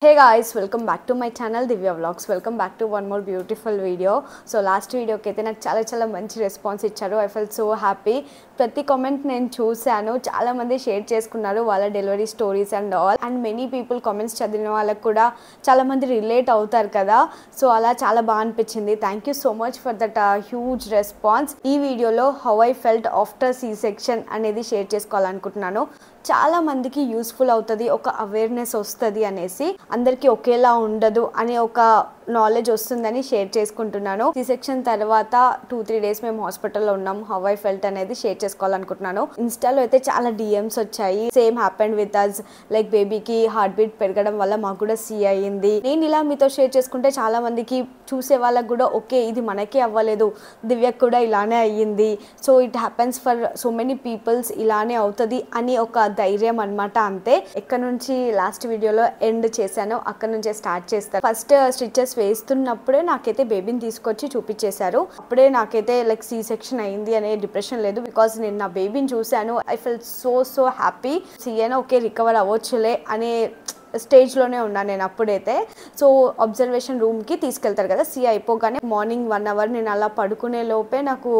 Hey guys, welcome back to my channel Divya Vlogs. Welcome back to one more beautiful video. So last video ki aithe నాకు చాలా మంచి response ఇచ్చారు. I felt so happy. ప్రతి comment నేను చూసాను. చాలా మంది షేర్ చేసుకున్నారు వాళ్ళ delivery stories and all. And many people comments చదివిన వాళ్ళకి కూడా చాలా మంది రిలేట్ అవుతారు కదా. సో అలా చాలా బాగా అనిపించింది. Thank you so much for that huge response. ఈ వీడియోలో how I felt after C section అనేది షేర్ చేసుకోవాలనుకుంటున్నాను. చాలా మందికి యూస్ఫుల్ అవుతుంది, ఒక అవేర్నెస్ వస్తుంది అనేసి, అందరికీ ఒకేలా ఉండదు అనే ఒక నాలెడ్జ్ వస్తుందని షేర్ చేసుకుంటున్నాను. సి సెక్షన్ తర్వాత 2-3 డేస్ మేము హాస్పిటల్లో ఉన్నాం. హౌ ఐ ఫెల్ట్ అనేది షేర్ చేసుకోవాలనుకుంటున్నాను. ఇన్స్టాలో అయితే చాలా డిఎమ్స్ వచ్చాయి. Same happened with us, like బేబీకి హార్ట్ బీట్ పెరగడం వల్ల మాకు కూడా సి అయ్యింది. నేను ఇలా మీతో షేర్ చేసుకుంటే చాలా మందికి చూసే వాళ్ళకి కూడా ఓకే ఇది మనకే అవ్వలేదు, దివ్యకు కూడా ఇలానే అయ్యింది, so it happens for so many peoples, ఇలానే అవుతుంది అని ఒక ధైర్యం అనమాట. అంతే. ఎక్కడ నుంచి లాస్ట్ వీడియోలో ఎండ్ చేశానో అక్కడ నుంచే స్టార్ట్ చేస్తాను. ఫస్ట్ స్టిచెస్ వేస్తున్నప్పుడే నాకైతే బేబీని తీసుకొచ్చి చూపించేశారు. అప్పుడే నాకైతే లైక్ సి సెక్షన్ అయింది అనే డిప్రెషన్ లేదు, బికాస్ నేను నా బేబీని చూశాను. I fell so happy. C అయినా ఓకే రికవర్ అవ్వచ్చులే అనే స్టేజ్లోనే ఉన్నాను నేను అప్పుడైతే. సో అబ్జర్వేషన్ రూమ్కి తీసుకెళ్తారు కదా, సి అయిపోగానే మార్నింగ్ 1 అవర్ నేను అలా పడుకునే లోపే నాకు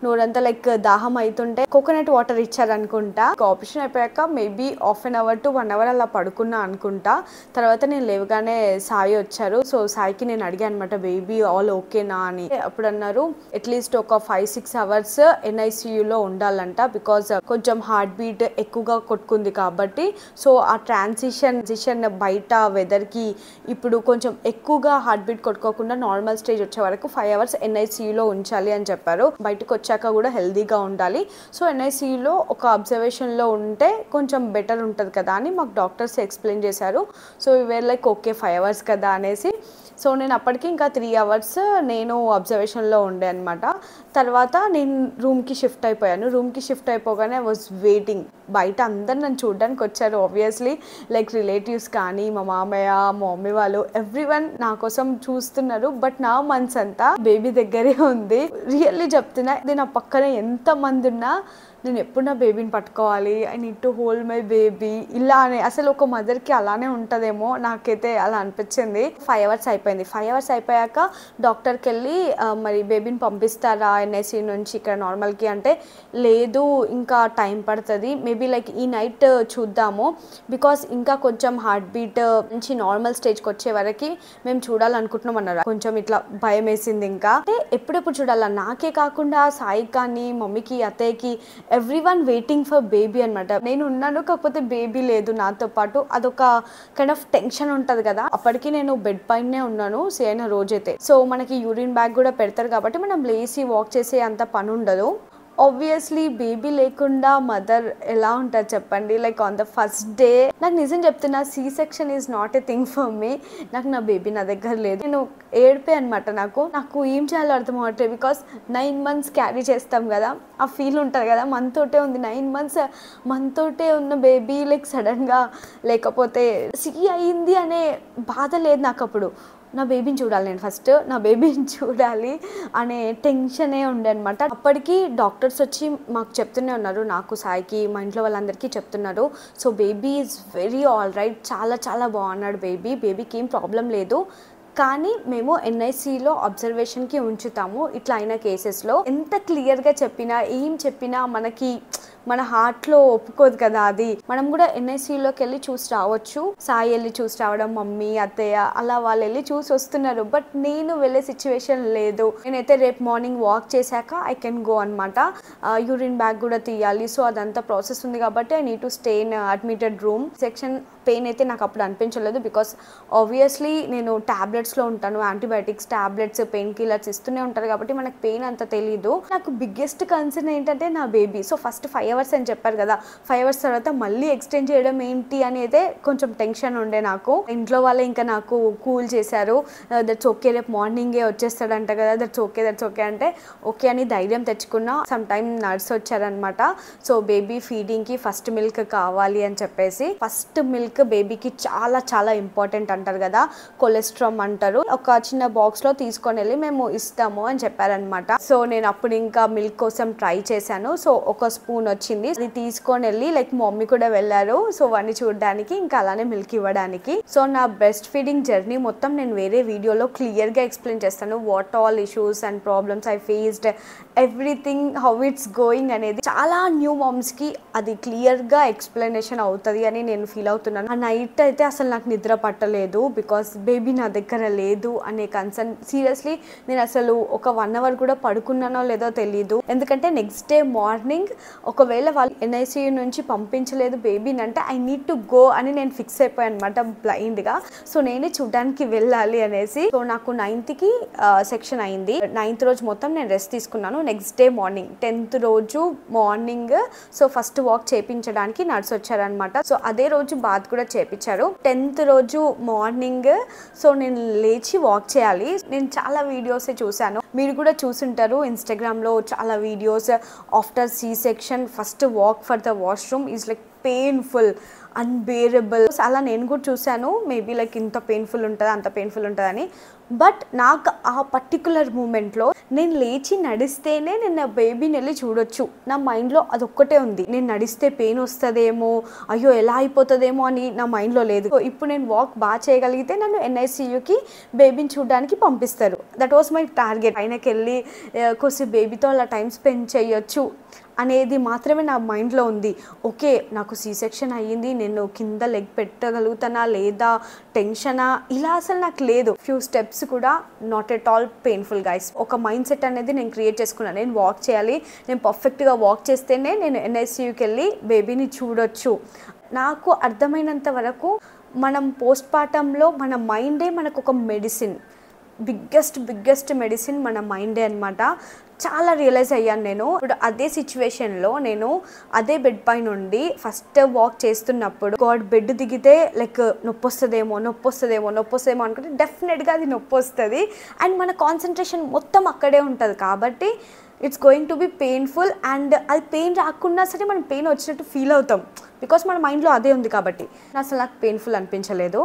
నోరంతా లైక్ దాహం అవుతుంటే కోకోనట్ వాటర్ ఇచ్చారనుకుంటా. ఆపరేషన్ అయిపోయాక maybe half an hour to 1 hour అలా పడుకున్నా అనుకుంటా. తర్వాత నేను లేవగానే సాయి వచ్చారు. సో సాయికి నేను అడిగాను అనమాట, బేబీ ఆల్ ఓకేనా అని. అప్పుడు అన్నారు అట్లీస్ట్ ఒక 5-6 అవర్స్ ఎన్ఐసియులో ఉండాలంట, బికాజ్ కొంచెం హార్ట్ బీట్ ఎక్కువగా కొట్టుకుంది కాబట్టి. సో ఆ ట్రాన్సిషన్ బయట వెదర్కి ఇప్పుడు కొంచెం ఎక్కువగా హార్ట్ బీట్ కొట్టుకోకుండా నార్మల్ స్టేజ్ వచ్చే వరకు 5 అవర్స్ ఎన్ఐసియులో ఉంచాలి అని చెప్పారు. బయటకు వచ్చాక కూడా హెల్దీగా ఉండాలి. సో ఎన్ఐసియులో ఒక అబ్జర్వేషన్లో ఉంటే కొంచెం బెటర్ ఉంటుంది కదా అని మాకు డాక్టర్స్ ఎక్స్ప్లెయిన్ చేశారు. సో ఇవేర్ లైక్ ఓకే 5 అవర్స్ కదా అనేసి. సో నేను అప్పటికి ఇంకా 3 అవర్స్ నేను అబ్జర్వేషన్లో ఉండే అనమాట. తర్వాత నేను రూమ్కి షిఫ్ట్ అయిపోయాను. రూమ్కి షిఫ్ట్ అయిపోగానే ఐ వాజ్ వెయిటింగ్. బయట అందరు నన్ను చూడడానికి వచ్చారు ఆబ్వియస్లీ, లైక్ రిలేటివ్స్ కానీ మా మామయ్య మా మమ్మీ వాళ్ళు ఎవ్రీవన్ నా కోసం చూస్తున్నారు. బట్ నా మనసు అంతా బేబీ దగ్గరే ఉంది. రియల్లీ చెప్తున్నా, ఇది నా పక్కన ఎంత మంది ఉన్నా నేను ఎప్పుడు నా బేబీని పట్టుకోవాలి, I need to hold my baby, ఇలానే అసలు ఒక మదర్కి అలానే ఉంటుందేమో, నాకైతే అలా అనిపించింది. 5 అవర్స్ అయిపోయింది. 5 అవర్స్ అయిపోయాక డాక్టర్కి వెళ్ళి మరి బేబీని పంపిస్తారా ఎన్ఐసి నుంచి ఇక్కడ నార్మల్కి అంటే, లేదు ఇంకా టైం పడుతుంది, మేబీ లైక్ ఈ నైట్ చూద్దాము, బికాస్ ఇంకా కొంచెం హార్ట్ బీట్ నుంచి నార్మల్ స్టేజ్కి వచ్చే వరకు మేము చూడాలనుకుంటున్నాం అన్నారు. కొంచెం ఇట్లా భయం వేసింది. ఇంకా అంటే ఎప్పుడెప్పుడు చూడాలా, నాకే కాకుండా సాయికి కానీ మమ్మీకి అత్తయ్యకి ఎవ్రీవన్ వెయిటింగ్ ఫర్ బేబీ అనమాట. నేను ఉన్నాను, కాకపోతే బేబీ లేదు నాతో పాటు. అదొక కైండ్ ఆఫ్ టెన్షన్ ఉంటుంది కదా. అప్పటికి నేను బెడ్ పైనే ఉన్నాను సి అయిన రోజైతే. సో మనకి యూరిన్ బ్యాగ్ కూడా పెడతారు కాబట్టి మనం లేచి వాక్ చేసే అంత పని ఉండదు. ఆబ్వియస్లీ బేబీ లేకుండా మదర్ ఎలా ఉంటుంది చెప్పండి, like on the first day. నాకు నిజం చెప్తున్నా, C section is not a thing for me. నాకు నా బేబీ నా దగ్గర లేదు. నేను ఏడిపే అనమాట. నాకు ఏం చేయాలో అర్థం అవ్వట్లేదు, బికాస్ 9 months క్యారీ చేస్తాం కదా, ఆ ఫీల్ ఉంటుంది కదా. మనతోటే ఉంది 9 months, మనతోటే ఉన్న బేబీ లైక్ సడన్గా లేకపోతే సి అయ్యింది అనే బాధ లేదు నాకు. అప్పుడు నా బేబీని చూడాలి, నేను ఫస్ట్ నా బేబీని చూడాలి అనే టెన్షనే ఉండే అనమాట. అప్పటికి డాక్టర్స్ వచ్చి మాకు చెప్తూనే ఉన్నారు, నాకు సాయికి మా ఇంట్లో వాళ్ళందరికీ చెప్తున్నారు. So baby is very all right, చాలా బాగున్నాడు బేబీకి ఏం ప్రాబ్లం లేదు, కానీ మేము ఎన్ఐసిలో అబ్జర్వేషన్కి ఉంచుతాము ఇట్లా అయిన కేసెస్లో. ఎంత క్లియర్గా చెప్పినా ఏం చెప్పినా మనకి మన హార్ట్లో ఒప్పుకోదు కదా. అది మనం కూడా ఎన్ఐసిలోకి వెళ్ళి చూసి రావచ్చు. సాయి వెళ్ళి చూసి రావడం, మమ్మీ అత్తయ్య అలా వాళ్ళు వెళ్ళి చూసి వస్తున్నారు. బట్ నేను వెళ్ళే సిచ్యువేషన్ లేదు. నేనైతే రేపు మార్నింగ్ వాక్ చేశాక ఐ కెన్ గో అనమాట. యూరిన్ బ్యాగ్ కూడా తీయాలి, సో అదంతా ప్రాసెస్ ఉంది కాబట్టి I need to stay in admitted room. Section pain అయితే నాకు అప్పుడు అనిపించలేదు, బికాస్ ఆబ్వియస్లీ నేను ట్యాబ్లెట్స్లో ఉంటాను, యాంటీబయాటిక్స్ ట్యాబ్లెట్స్ పెయిన్ కిల్లర్స్ ఇస్తూనే ఉంటారు కాబట్టి మనకు పెయిన్ అంత తెలీదు. నాకు బిగ్గెస్ట్ కన్సర్న్ ఏంటంటే నా బేబీ. సో ఫస్ట్ 5 అవర్స్ అని చెప్పారు కదా, 5 అవర్స్ తర్వాత మళ్ళీ ఎక్స్టెండ్ చేయడం ఏంటి అనేది కొంచెం టెన్షన్ ఉండే నాకు. ఇంట్లో వాళ్ళే ఇంకా నాకు కూల్ చేశారు, దట్స్ ఓకే రేపు మార్నింగే వచ్చేస్తాడంట కదా, దట్స్ ఓకే అంటే ఓకే అని ధైర్యం తెచ్చుకున్నా. సమ్ టైమ్ నర్స్ వచ్చారనమాట. సో బేబీ ఫీడింగ్కి ఫస్ట్ మిల్క్ కావాలి అని చెప్పేసి ఫస్ట్ మిల్క్ మిల్క్ బేబీకి చాలా చాలా ఇంపార్టెంట్ అంటారు కదా, కొలెస్ట్రాల్ అంటారు. ఒక చిన్న బాక్స్లో తీసుకొని వెళ్ళి మేము ఇస్తాము అని చెప్పారనమాట. సో నేను అప్పుడు ఇంకా మిల్క్ కోసం ట్రై చేశాను. సో ఒక స్పూన్ వచ్చింది, అది తీసుకొని వెళ్ళి లైక్ మా మమ్మీ కూడా వెళ్ళారు సో వాడిని చూడడానికి, ఇంకా అలానే మిల్క్ ఇవ్వడానికి. సో నా బ్రెస్ట్ ఫీడింగ్ జర్నీ మొత్తం నేను వేరే వీడియోలో క్లియర్గా ఎక్స్ప్లెయిన్ చేస్తాను. What all issues and problems I faced, everything how it's going అనేది. చాలా న్యూ మామ్స్కి అది క్లియర్గా ఎక్స్ప్లెనేషన్ అవుతుంది అని నేను ఫీల్ అవుతున్నాను. ఆ నైట్ అయితే అసలు నాకు నిద్ర పట్టలేదు బికాస్ బేబీ నా దగ్గర లేదు అనే కన్సర్న్. సీరియస్లీ నేను అసలు ఒక 1 అవర్ కూడా పడుకున్నానో లేదో తెలియదు. ఎందుకంటే నెక్స్ట్ డే మార్నింగ్ ఒకవేళ వాళ్ళు NICU నుంచి పంపించలేదు బేబీని అంటే ఐ నీడ్ టు గో అని నేను ఫిక్స్ అయిపోయాను అనమాట బ్లైండ్గా. సో నేనే చూడడానికి వెళ్ళాలి అనేసి. సో నాకు 9th సెక్షన్ అయింది. 9th రోజు మొత్తం నేను రెస్ట్ తీసుకున్నాను. నెక్స్ట్ డే మార్నింగ్ 10th రోజు మార్నింగ్ సో ఫస్ట్ వాక్ చేయించడానికి నర్స్ వచ్చారనమాట. సో అదే రోజు బాత్ కూడా చేపించారు. 10th రోజు మార్నింగ్ సో నేను లేచి వాక్ చేయాలి. నేను చాలా వీడియోస్ చూశాను, మీరు కూడా చూసుంటారు ఇన్స్టాగ్రామ్లో చాలా videos. After C-section first walk for the washroom is like painful, unbearable. అలా నేను కూడా చూశాను, మేబీ లైక్ ఇంత పెయిన్ఫుల్ ఉంటుంది అంత పెయిన్ఫుల్ ఉంటుందని. బట్ నాకు ఆ పర్టికులర్ మూమెంట్లో నేను లేచి నడిస్తేనే నేను నా బేబీని వెళ్ళి చూడొచ్చు. నా మైండ్లో అదొక్కటే ఉంది, నేను నడిస్తే పెయిన్ వస్తుందేమో, అయ్యో ఎలా అయిపోతుందేమో అని నా మైండ్లో లేదు. సో ఇప్పుడు నేను వాక్ బాగా చేయగలిగితే నన్ను NICUకి బేబీని చూడడానికి పంపిస్తారు. That was my target. ఆయనకి వెళ్ళి కొంచెం బేబీతో అలా టైం స్పెండ్ చేయొచ్చు అనేది మాత్రమే నా మైండ్లో ఉంది. ఓకే నాకు C-section అయ్యింది, నేను కింద లెగ్ పెట్టగలుగుతానా లేదా, టెన్షనా, ఇలా అసలు నాకు లేదు. ఫ్యూ స్టెప్స్ కూడా not at all painful guys. ఒక మైండ్ సెట్ అనేది నేను క్రియేట్ చేసుకున్నాను. నేను వాక్ చేయాలి, నేను పర్ఫెక్ట్గా వాక్ చేస్తేనే నేను NICUకి వెళ్ళి బేబీని చూడొచ్చు. నాకు అర్థమైనంత వరకు మనం పోస్ట్ పార్టంలో మన మైండే మనకు ఒక మెడిసిన్, బిగ్గెస్ట్ మెడిసిన్ మన మైండే అనమాట. చాలా రియలైజ్ అయ్యాను నేను. ఇప్పుడు అదే సిచ్యువేషన్లో నేను అదే బెడ్ పై నుండి ఫస్ట్ వాక్ చేస్తున్నప్పుడు గాడ్ బెడ్ దిగితే లైక్ నొప్పి వస్తుందేమో అనుకుంటే డెఫినెట్గా అది నొప్పి వస్తుంది. అండ్ మన కాన్సన్ట్రేషన్ మొత్తం అక్కడే ఉంటుంది కాబట్టి it's going to be painful. And అది పెయిన్ రాకున్నా సరే మనం పెయిన్ వచ్చినట్టు ఫీల్ అవుతాం బికాస్ మన మైండ్లో అదే ఉంది కాబట్టి. అసలు నాకు పెయిన్ఫుల్ అనిపించలేదు.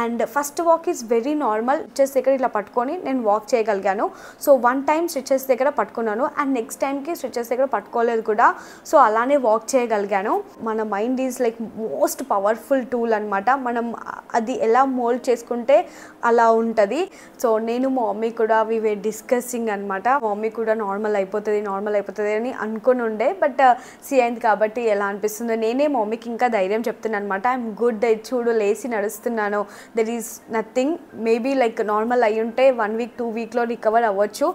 And first walk is very normal. Stitches దగ్గర ఇట్లా పట్టుకొని నేను వాక్ చేయగలిగాను. సో 1 time స్టిచెస్ దగ్గర పట్టుకున్నాను అండ్ నెక్స్ట్ టైంకి స్టిచెస్ దగ్గర పట్టుకోలేదు కూడా. సో అలానే వాక్ చేయగలిగాను. మన mind is like most powerful tool అనమాట. మనం అది ఎలా మోల్డ్ చేసుకుంటే అలా ఉంటుంది. సో నేను మా మమ్మీ కూడా వి వే డిస్కసింగ్ అనమాట. మా మమ్మీ కూడా నార్మల్ అయిపోతుంది అని అనుకుని ఉండే. బట్ సి అయింది కాబట్టి ఎలా అనిపిస్తుందో నేనే మా మమ్మీకి ఇంకా ధైర్యం చెప్తున్నాను అనమాట. ఐఎమ్ గుడ్, చూడు లేచి నడుస్తున్నాను, there is nothing. Maybe like normal అయ్యి ఉంటే 1 week 2 weekలో రికవర్ అవ్వచ్చు.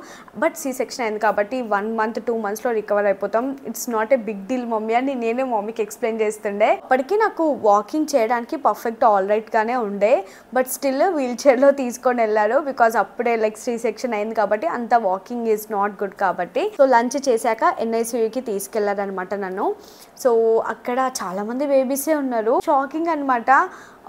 బట్ C-section అయింది కాబట్టి 1 month 2 monthsలో రికవర్ అయిపోతాం. It's not a big deal mummy అని నేనే మమ్మీకి ఎక్స్ప్లెయిన్ చేస్తుండే. అప్పటికి నాకు వాకింగ్ చేయడానికి పర్ఫెక్ట్ ఆల్ రైట్గానే ఉండే. బట్ స్టిల్ వీల్ చైర్లో తీసుకొని వెళ్ళారు బికాజ్ అప్పుడే లైక్ C-section అయింది కాబట్టి అంత వాకింగ్ ఈజ్ నాట్ గుడ్ కాబట్టి. సో లంచ్ చేశాక NICUకి తీసుకెళ్లారనమాట నన్ను. సో అక్కడ చాలా మంది బేబీసే ఉన్నారు. షాకింగ్ అనమాట.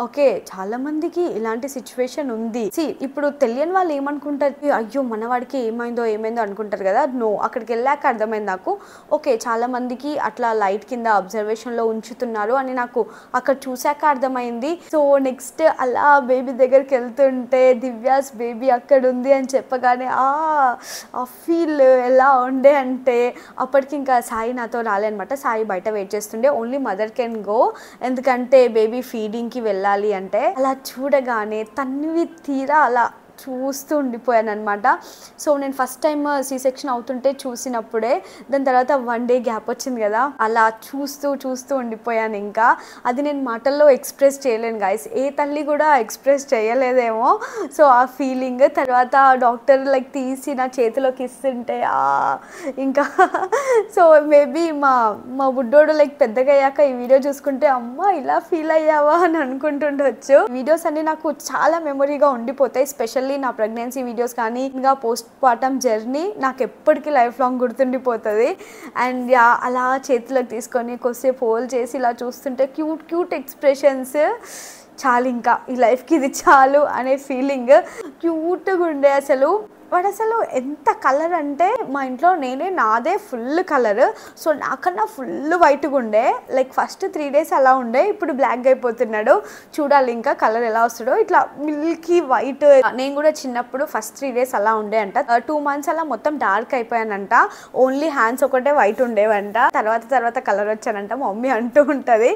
ఓకే చాలా మందికి ఇలాంటి సిచ్యువేషన్ ఉంది. ఇప్పుడు తెలియని వాళ్ళు ఏమనుకుంటారు, అయ్యో మనవాడికి ఏమైందో అనుకుంటారు కదా. నో, అక్కడికి వెళ్ళాక అర్థమైంది నాకు. ఓకే చాలా మందికి అట్లా లైట్ కింద అబ్జర్వేషన్లో ఉంచుతున్నారు అని నాకు అక్కడ చూశాక అర్థమైంది. సో నెక్స్ట్ అలా బేబీ దగ్గరికి వెళ్తుంటే దివ్యాస్ బేబీ అక్కడ ఉంది అని చెప్పగానే ఆ ఫీల్ ఎలా ఉండే అంటే, అప్పటికి ఇంకా సాయి నాతో రాలేనమాట. సాయి బయట వెయిట్ చేస్తుండే. ఓన్లీ మదర్ కెన్ గో, ఎందుకంటే బేబీ ఫీడింగ్కి వెళ్ళాలి అంటే. అలా చూడగానే తన్వి తీరా అలా చూస్తూ ఉండిపోయాను అనమాట. సో నేను ఫస్ట్ టైం C-section అవుతుంటే చూసినప్పుడే, దాని తర్వాత 1 day గ్యాప్ వచ్చింది కదా, అలా చూస్తూ ఉండిపోయాను. ఇంకా అది నేను మాటల్లో ఎక్స్ప్రెస్ చేయలేను గైస్. ఏ తల్లి కూడా ఎక్స్ప్రెస్ చేయలేదేమో. సో ఆ ఫీలింగ్ తర్వాత డాక్టర్ లైక్ తీసి నా చేతిలోకి ఇస్తుంటే ఇంకా సో మేబీ మా బుడ్డోడు లైక్ పెద్దగా అయ్యాక ఈ వీడియో చూసుకుంటే అమ్మ ఇలా ఫీల్ అయ్యావా అని అనుకుంటుండొచ్చు. వీడియోస్ అన్ని నాకు చాలా మెమొరీగా ఉండిపోతాయి. స్పెషల్లీ నా ప్రెగ్నెన్సీ వీడియోస్ కానీ ఇంకా పోస్ట్ పార్టం జర్నీ నాకు ఎప్పటికీ లైఫ్ లాంగ్ గుర్తుండిపోతుంది. అండ్ అలా చేతిలోకి తీసుకొని కొద్దిసేపు హోల్డ్ చేసి ఇలా చూస్తుంటే క్యూట్ ఎక్స్ప్రెషన్స్, చాలు ఇంకా ఈ లైఫ్కి ఇది చాలు అనే ఫీలింగ్. క్యూట్గా ఉండే అసలు. వాడు అసలు ఎంత కలర్ అంటే మా ఇంట్లో నాదే ఫుల్ కలర్. సో నాకన్నా ఫుల్ వైట్గా ఉండే, లైక్ ఫస్ట్ 3 days అలా ఉండే, ఇప్పుడు బ్లాక్ అయిపోతున్నాడు. చూడాలి ఇంకా కలర్ ఎలా వస్తాడో. ఇట్లా మిల్కీ వైట్. నేను కూడా చిన్నప్పుడు ఫస్ట్ 3 days అలా ఉండే అంట. 2 months అలా మొత్తం డార్క్ అయిపోయానంట. ఓన్లీ హ్యాండ్స్ ఒకటే వైట్ ఉండేవంట. తర్వాత కలర్ వచ్చానంట మా మమ్మీ అంటూ ఉంటుంది.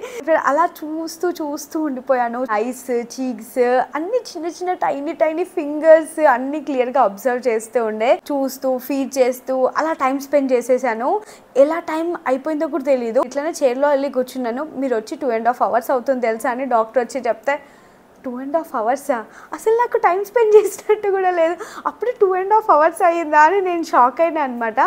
అలా చూస్తూ ఉండిపోయాను. ఐస్, చీక్స్ అన్ని చిన్న టైనీ ఫింగర్స్ అన్ని క్లియర్గా అబ్జర్వ్ చేస్తూ ఉండే, చూస్తూ ఫీడ్ చేస్తూ అలా టైం స్పెండ్ చేసేసాను. ఎలా టైం అయిపోయిందో కూడా తెలియదు. ఇట్లనే చైర్లో వెళ్ళి కూర్చున్నాను. మీరు వచ్చి 2.5 hours అవుతుంది తెలుసా అని డాక్టర్ వచ్చి చెప్తే 2.5 hours అసలు నాకు టైం స్పెండ్ చేసినట్టు కూడా లేదు. అప్పుడే 2.5 hours అయ్యిందా అని నేను షాక్ అయినా అనమాట.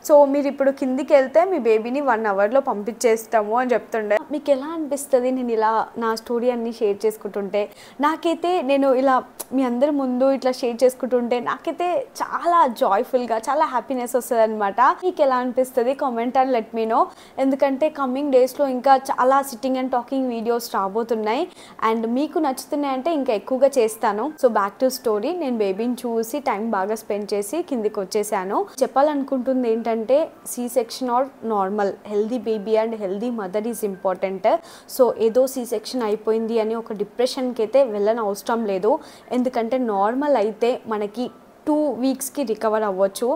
సో మీరు ఇప్పుడు కిందికి వెళ్తే మీ బేబీని 1 hourలో పంపించేస్తాము అని చెప్తుండే. మీకు ఎలా అనిపిస్తుంది నేను ఇలా నా స్టోరీ అన్నీ షేర్ చేసుకుంటుంటే? నాకైతే నేను ఇలా మీ అందరి ముందు ఇట్లా షేర్ చేసుకుంటుంటే నాకైతే చాలా జాయ్ఫుల్గా, చాలా హ్యాపీనెస్ వస్తుంది అనమాట. మీకు ఎలా అనిపిస్తుంది comment and let me know. ఎందుకంటే కమింగ్ డేస్లో ఇంకా చాలా సిట్టింగ్ అండ్ టాకింగ్ వీడియోస్ రాబోతున్నాయి అండ్ మీకు నచ్చుతున్నాయి అంటే ఇంకా ఎక్కువగా చేస్తాను. So back to story. నేను బేబీని చూసి టైం బాగా స్పెండ్ చేసి కిందికి వచ్చేసాను. చెప్పాలనుకుంటుంది ఏంటంటే C section or normal, healthy baby and healthy mother is important. So ఏదో సి సెక్షన్ అయిపోయింది అని ఒక డిప్రెషన్కి అయితే వెళ్ళని అవసరం లేదు. ఎందుకంటే నార్మల్ అయితే మనకి 2 weeksకి రికవర్ అవ్వచ్చు.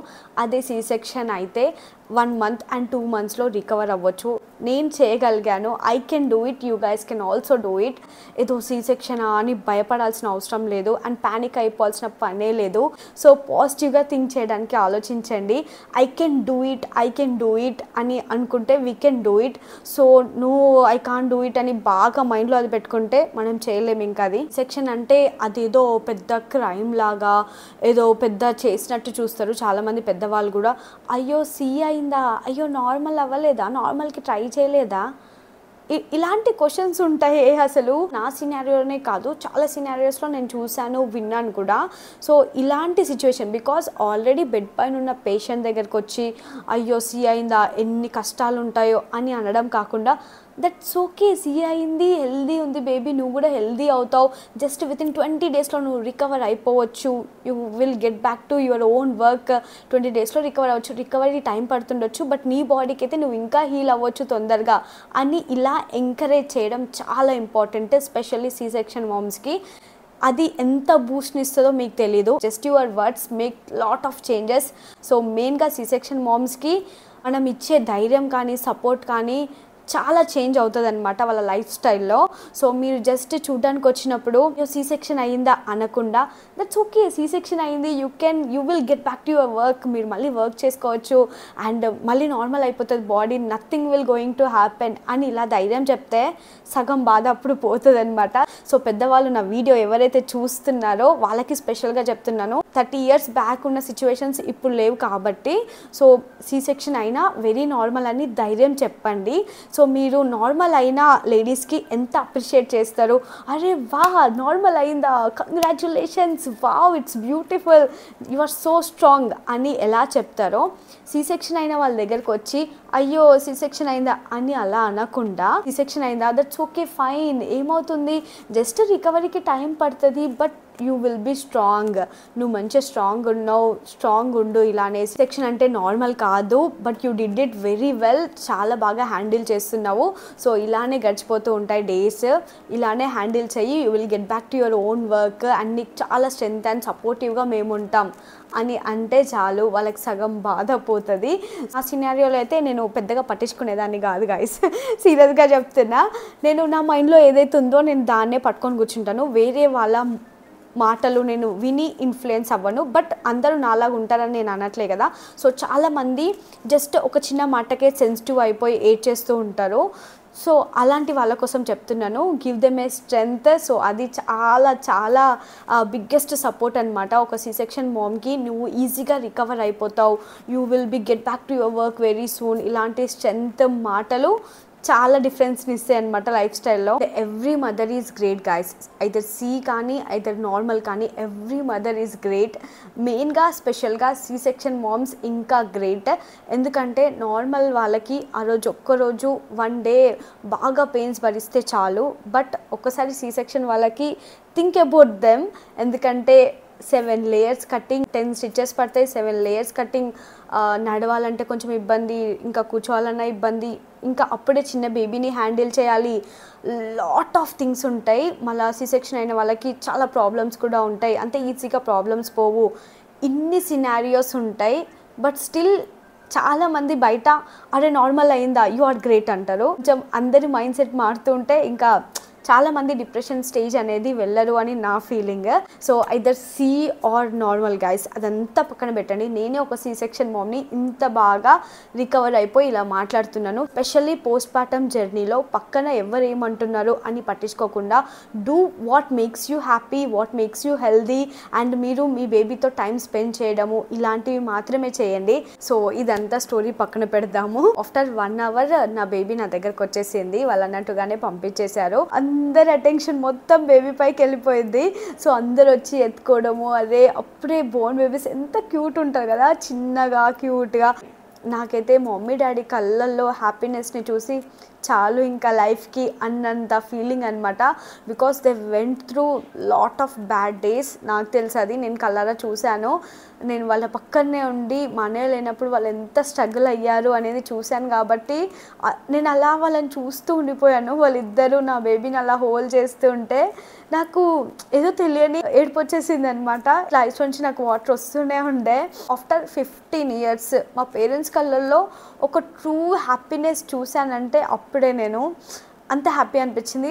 అదే సి సెక్షన్ అయితే 1 month and 2 monthsలో రికవర్ అవ్వచ్చు. నేను చేయగలిగాను. I can do it, you guys can also do it. ఏదో సి సెక్షనా అని భయపడాల్సిన అవసరం లేదు అండ్ ప్యానిక్ అయిపోవాల్సిన పనే లేదు. సో పాజిటివ్గా థింక్ చేయడానికి ఆలోచించండి. ఐ కెన్ డూ ఇట్ అని అనుకుంటే we can do it. So I can't do it అని బాగా మైండ్లో అది పెట్టుకుంటే మనం చేయలేము. ఇంకా అది సెక్షన్ అంటే అదేదో పెద్ద క్రైమ్ లాగా ఏదో పెద్ద చేసినట్టు చూస్తారు చాలామంది పెద్దవాళ్ళు కూడా. అయ్యో సి అయిందా, అయ్యో నార్మల్ అవ్వలేదా, నార్మల్కి ట్రై చేయలేదా, ఇలాంటి క్వశ్చన్స్ ఉంటాయి. అసలు నా సినారియోనే కాదు, చాలా సినారియోస్లో నేను చూశాను, విన్నాను కూడా. సో ఇలాంటి సిచ్యువేషన్ బికాజ్ ఆల్రెడీ బెడ్ పైన ఉన్న పేషెంట్ దగ్గరకు వచ్చి అయ్యో సి అయిందా, ఎన్ని కష్టాలు ఉంటాయో అని అనడం కాకుండా దట్స్ ఓకే, సి అయింది, హెల్దీ ఉంది బేబీ, నువ్వు కూడా హెల్దీ అవుతావు, జస్ట్ వితిన్ 20 daysలో నువ్వు రికవర్ అయిపోవచ్చు, you will get back to your own work. 20 daysలో రికవర్ అవ్వచ్చు, రికవరీ టైం పడుతుండొచ్చు, బట్ నీ బాడీకి అయితే నువ్వు ఇంకా హీల్ అవ్వచ్చు తొందరగా అని ఇలా ఎంకరేజ్ చేయడం చాలా ఇంపార్టెంట్, ఎస్పెషల్లీ సి సెక్షన్ మామ్స్కి. అది ఎంత బూస్ట్ని ఇస్తుందో మీకు తెలీదు. Just your words make lot of changes. So మెయిన్గా సి సెక్షన్ మామ్స్కి మనం ఇచ్చే ధైర్యం కానీ సపోర్ట్ కానీ చాలా చేంజ్ అవుతుంది అనమాట వాళ్ళ లైఫ్ స్టైల్లో. సో మీరు జస్ట్ చూడడానికి వచ్చినప్పుడు సి సెక్షన్ అయ్యిందా అనకుండా దట్స్ ఓకే, సి సెక్షన్ అయింది, you will get back to your work, మీరు మళ్ళీ వర్క్ చేసుకోవచ్చు అండ్ మళ్ళీ నార్మల్ అయిపోతుంది body, nothing will going to happen అని ఇలా ధైర్యం చెప్తే సగం బాధ అప్పుడు పోతుంది అనమాట. సో పెద్దవాళ్ళు నా వీడియో ఎవరైతే చూస్తున్నారో వాళ్ళకి స్పెషల్గా చెప్తున్నాను. 30 years బ్యాక్ ఉన్న సిచ్యువేషన్స్ ఇప్పుడు లేవు కాబట్టి సో సి సెక్షన్ అయినా వెరీ నార్మల్ అని ధైర్యం చెప్పండి. సో మీరు నార్మల్ అయిన లేడీస్కి ఎంత అప్రిషియేట్ చేస్తారు, అరే వా నార్మల్ అయిందా, congratulations, wow it's beautiful, you are so strong అని ఎలా చెప్తారో సి సెక్షన్ అయిన వాళ్ళ దగ్గరకు వచ్చి అయ్యో సి సెక్షన్ అయిందా అని అలా అనకుండా సి సెక్షన్ అయిందా, దట్స్ ఓకే ఫైన్, ఏమవుతుంది, జస్ట్ రికవరీకి టైం పడుతుంది, but you will be strong, నువ్వు మంచిగా స్ట్రాంగ్ ఉన్నావు, స్ట్రాంగ్ ఉండు. ఇలానే సెక్షన్ అంటే నార్మల్ కాదు, but you did it very well, చాలా బాగా హ్యాండిల్ చేస్తున్నావు. సో ఇలానే గడిచిపోతూ ఉంటాయి డేస్, ఇలానే హ్యాండిల్ చెయ్యి, you will get back to your own work and నీకు చాలా స్ట్రెంత్ అండ్ సపోర్టివ్గా మేము ఉంటాం అని అంటే చాలు, వాళ్ళకి సగం బాధ పోతుంది. ఆ సినారియోలో అయితే నేను పెద్దగా పట్టించుకునేదాన్ని కాదు గైస్, సీరియస్గా చెప్తున్నా. నేను నా మైండ్లో ఏదైతే ఉందో నేను దాన్నే పట్టుకొని కూర్చుంటాను, వేరే వాళ్ళ మాటలు నేను విని ఇన్ఫ్లుయెన్స్ అవ్వను. బట్ అందరూ నాలాగా ఉంటారని నేను అనట్లే కదా. సో చాలామంది జస్ట్ ఒక చిన్న మాటకే సెన్సిటివ్ అయిపోయి ఏడ్ చేస్తూ ఉంటారు. సో అలాంటి వాళ్ళ కోసం చెప్తున్నాను, గివ్ దెమ్ ఏ స్ట్రెంగ్త్. సో అది చాలా చాలా బిగ్గెస్ట్ సపోర్ట్ అనమాట. ఒక సి సెక్షన్ మామ్కి నువ్వు ఈజీగా రికవర్ అయిపోతావు, you will be get back to your work very soon, ఇలాంటి స్ట్రెంగ్త్ మాటలు చాలా డిఫరెన్స్ని ఇస్తాయి అనమాట లైఫ్ స్టైల్లో. Every mother is great guys, either C కానీ ఐదర్ నార్మల్ కానీ ఎవ్రీ మదర్ ఈజ్ గ్రేట్. మెయిన్గా స్పెషల్గా సి సెక్షన్ మామ్స్ ఇంకా గ్రేట్. ఎందుకంటే నార్మల్ వాళ్ళకి ఆ రోజు ఒక్కరోజు 1 day బాగా పెయిన్స్ భరిస్తే చాలు, బట్ ఒక్కసారి సి సెక్షన్ వాళ్ళకి థింక్ అబౌట్ దెమ్. ఎందుకంటే 7 లేయర్స్ కటింగ్, 10 స్టిచెస్ పడతాయి, 7 లేయర్స్ కటింగ్. నడవాలంటే కొంచెం ఇబ్బంది, ఇంకా కూర్చోవాలన్నా ఇబ్బంది, ఇంకా అప్పుడే చిన్న బేబీని హ్యాండిల్ చేయాలి. లాట్ ఆఫ్ థింగ్స్ ఉంటాయి. మళ్ళీ సి సెక్షన్ అయిన వాళ్ళకి చాలా ప్రాబ్లమ్స్ కూడా ఉంటాయి. అంతే ఈజీగా ప్రాబ్లమ్స్ పోవు. ఇన్ని సినారియోస్ ఉంటాయి. బట్ స్టిల్ చాలామంది బయట అరే నార్మల్ అయిందా, యు ఆర్ గ్రేట్ అంటారు. కొంచెం అందరి మైండ్ సెట్ మారుతూ ఉంటే ఇంకా చాలామంది డిప్రెషన్ స్టేజ్ అనేది వెళ్ళరు అని నా feeling. So either C or normal guys, అదంతా పక్కన పెట్టండి. నేనే ఒక సి సెక్షన్ మామ్ని, ఇంత బాగా రికవర్ అయిపోయి ఇలా మాట్లాడుతున్నాను. స్పెషల్లీ పోస్ట్ పార్టమ్ జర్నీలో పక్కన ఎవరు ఏమంటున్నారు అని పట్టించుకోకుండా do what makes you happy, what makes you healthy, and మీరు మీ బేబీతో టైం స్పెండ్ చేయడము ఇలాంటివి మాత్రమే చేయండి. సో ఇదంతా స్టోరీ పక్కన పెడదాము. ఆఫ్టర్ 1 అవర్ నా బేబీ నా దగ్గరకు వచ్చేసింది. వాళ్ళు అన్నట్టుగానే పంపించేశారు. అందరి అటెన్షన్ మొత్తం బేబీ పైకి వెళ్ళిపోయింది. సో అందరు వచ్చి ఎత్తుకోవడము, అదే అప్పుడే బోర్న్ బేబీస్ ఎంత క్యూట్ ఉంటారు కదా, చిన్నగా క్యూట్గా. నాకైతే మమ్మీ డాడీ కళ్ళల్లో హ్యాపీనెస్ని చూసి చాలు ఇంకా లైఫ్కి అన్నంత ఫీలింగ్ అనమాట. Because they went through lot of bad days. నాకు తెలుసు, అది నేను కళ్ళారా చూశాను. నేను వాళ్ళ పక్కనే ఉండి మా అన్నయ్య లేనప్పుడు వాళ్ళు ఎంత స్ట్రగుల్ అయ్యారు అనేది చూశాను. కాబట్టి నేను అలా వాళ్ళని చూస్తూ ఉండిపోయాను. వాళ్ళిద్దరూ నా బేబీని అలా హోల్డ్ చేస్తూ ఉంటే నాకు ఏదో తెలియని ఏడుపు వచ్చేసింది అనమాట. లైఫ్ నుంచి నాకు వాటర్ వస్తూనే ఉండే. ఆఫ్టర్ 15 years మా పేరెంట్స్ కళ్ళల్లో ఒక ట్రూ హ్యాపీనెస్ చూశానంటే అప్పుడే నేను అంత హ్యాపీ అనిపించింది.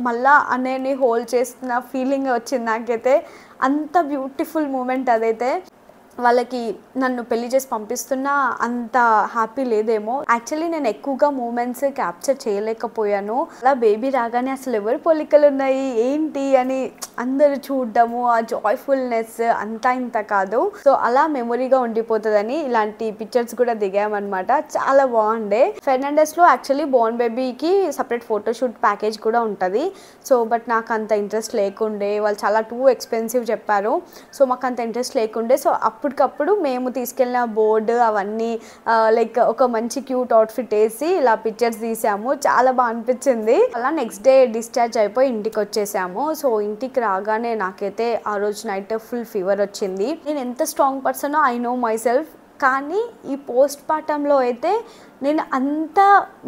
మళ్ళా అన్నయ్యని హోల్డ్ చేస్తున్న ఫీలింగ్ వచ్చింది నాకైతే. అంత బ్యూటిఫుల్ మూమెంట్ అదైతే. వాళ్ళకి నన్ను పెళ్లి చేసి పంపిస్తున్నా అంత హ్యాపీ లేదేమో. యాక్చువల్లీ నేను ఎక్కువగా మూమెంట్స్ క్యాప్చర్ చేయలేకపోయాను. అలా బేబీ రాగానే అసలు ఎవరి పోలికలు ఉన్నాయి ఏంటి అని అందరూ చూడడము, ఆ జాయ్ఫుల్నెస్ అంతా ఇంత కాదు. సో అలా మెమొరీగా ఉండిపోతుందని ఇలాంటి పిక్చర్స్ కూడా దిగామన్నమాట. చాలా బాగుండే. ఫెర్నాండెస్లో యాక్చువల్లీ బోర్న్ బేబీకి సపరేట్ ఫోటోషూట్ ప్యాకేజ్ కూడా ఉంటుంది. సో బట్ నాకు అంత ఇంట్రెస్ట్ లేకుండే. వాళ్ళు చాలా టూ ఎక్స్పెన్సివ్ చెప్పారు. సో మాకు అంత ఇంట్రెస్ట్ లేకుండే. సో అప్పటికప్పుడు మేము తీసుకెళ్ళిన బోర్డు అవన్నీ లైక్ ఒక మంచి క్యూట్ అవుట్ఫిట్ వేసి ఇలా పిక్చర్స్ తీసాము. చాలా బాగా అనిపించింది. అలా నెక్స్ట్ డే డిశ్చార్జ్ అయిపోయి ఇంటికి వచ్చేసాము. సో ఇంటికి రాగానే నాకైతే ఆ రోజు నైట్ ఫుల్ ఫీవర్ వచ్చింది. నేను ఎంత స్ట్రాంగ్ పర్సనో ఐ నో మై సెల్ఫ్. కానీ ఈ పోస్ట్ పార్టంలో అయితే నేను అంత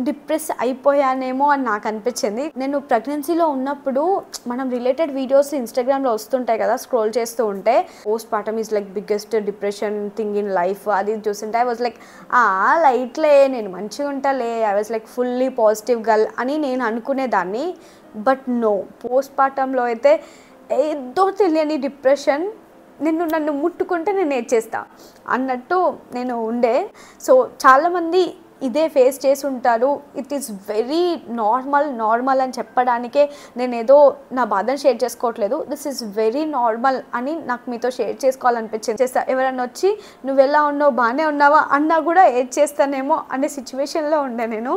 డిప్రెస్ అయిపోయానేమో అని నాకు అనిపించింది. నేను ప్రెగ్నెన్సీలో ఉన్నప్పుడు మనం రిలేటెడ్ వీడియోస్ ఇన్స్టాగ్రామ్లో వస్తుంటాయి కదా, స్క్రోల్ చేస్తూ ఉంటే postpartum is like biggest depression thing in life అది చూస్తుంటే ఐ వాజ్ లైక్ లైట్లే, నేను మంచిగా ఉంటాలే, I was like fully positive girl అని నేను అనుకునేదాన్ని. బట్ నో, పోస్ట్ పార్టంలో అయితే ఏదో తెలియని డిప్రెషన్. నన్ను ముట్టుకుంటే నేను ఏడ్చేస్తా అన్నట్టు నేను ఉండే. సో చాలామంది ఇదే ఫేస్ చేసి ఉంటారు. ఇట్ ఈస్ వెరీ నార్మల్ అని చెప్పడానికే నేను ఏదో నా బాధను షేర్ చేసుకోవట్లేదు. దిస్ ఈజ్ వెరీ నార్మల్ అని నాకు మీతో షేర్ చేసుకోవాలనిపించింది. ఎవరైనా వచ్చి నువ్వు ఎలా ఉన్నావు, బాగానే ఉన్నావా అన్నా కూడా ఏడ్ చేస్తానేమో అనే సిచ్యువేషన్లో ఉండే నేను.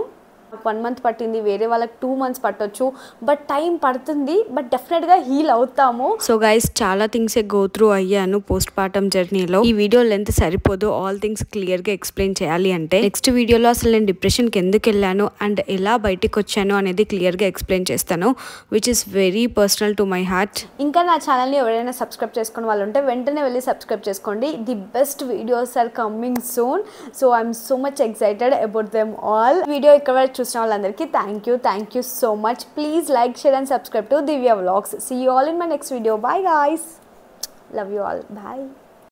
1 month పట్టింది, వేరే వాళ్ళకి 2 months పట్టొచ్చు. బట్ టైం పడుతుంది, బట్ డెఫినెట్గా హీల్ అవుతాము. సో గైస్, చాలా థింగ్స్ గో త్రూ అయ్యాను పోస్ట్ పార్టమ్ జర్నీలో. ఈ వీడియో లెంత్ సరిపోదు ఆల్ థింగ్స్ క్లియర్గా ఎక్స్ప్లెయిన్ చేయాలి అంటే. నెక్స్ట్ వీడియోలో అసలు నేను డిప్రెషన్కి ఎందుకు వెళ్ళాను అండ్ ఎలా బయటికి వచ్చాను అనేది క్లియర్గా ఎక్స్ప్లెయిన్ చేస్తాను, which is very personal to my heart. ఇంకా నా ఛానల్ని ఎవరైనా సబ్స్క్రైబ్ చేసుకునే వాళ్ళు ఉంటే వెంటనే వెళ్ళి సబ్స్క్రైబ్ చేసుకోండి. The best videos are coming soon. So I'm so much excited about them all. Video ఇక్కడ చూసిన వాళ్ళందరికీ thank you so much. Please like, share and subscribe to Divya vlogs. See you all in my next video. Bye guys, love you all, bye.